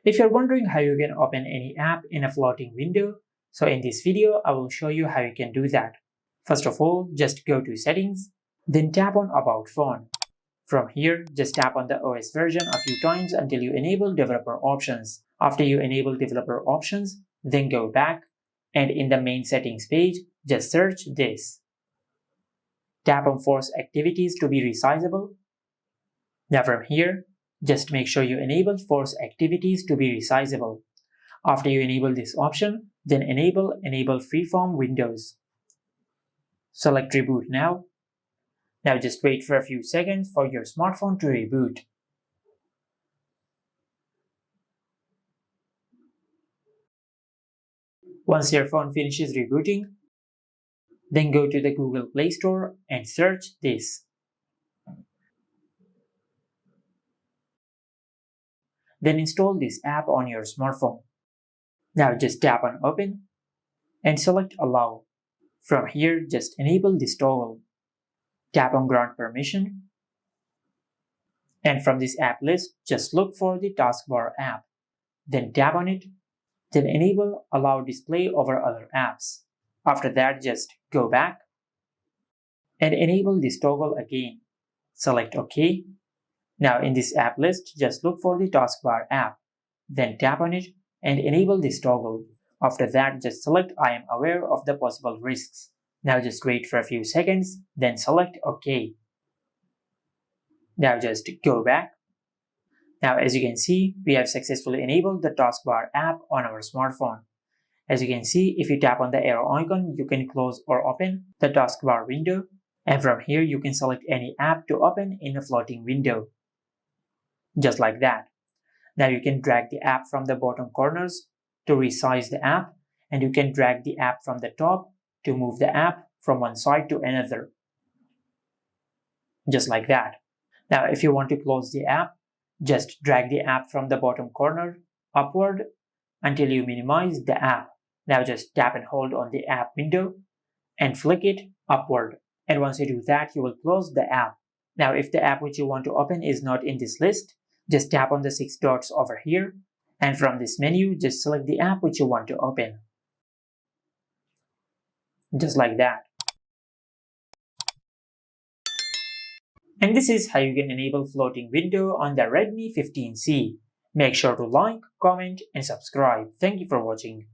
If you're wondering how you can open any app in a floating window, so in this video I will show you how you can do that. First of all, just go to Settings, then tap on About Phone. From here, just tap on the OS version a few times until you enable developer options. After you enable developer options, then go back, and in the main settings page, just search this. Tap on Force Activities to be resizable. Now from here, just make sure you enable Force Activities to be resizable. After you enable this option, then enable Freeform Windows. Select Reboot now. Now just wait for a few seconds for your smartphone to reboot. Once your phone finishes rebooting, then go to the Google Play Store and search this. Then install this app on your smartphone. Now just tap on Open and select Allow. From here, just enable this toggle. Tap on Grant Permission. And from this app list, just look for the taskbar app. Then tap on it. Then enable Allow Display over other apps. After that, just go back and enable this toggle again. Select OK. Now in this app list, just look for the taskbar app. Then tap on it and enable this toggle. After that, just select I am aware of the possible risks. Now just wait for a few seconds, then select OK. Now just go back. Now as you can see, we have successfully enabled the taskbar app on our smartphone. As you can see, if you tap on the arrow icon, you can close or open the taskbar window. And from here, you can select any app to open in a floating window. Just like that. Now you can drag the app from the bottom corners to resize the app, and you can drag the app from the top to move the app from one side to another. Just like that. Now if you want to close the app, just drag the app from the bottom corner upward until you minimize the app. Now just tap and hold on the app window and flick it upward. And once you do that, you will close the app. Now if the app which you want to open is not in this list, just tap on the 6 dots over here, and from this menu, just select the app which you want to open. Just like that. And this is how you can enable floating window on the Redmi 15C. Make sure to like, comment, and subscribe. Thank you for watching.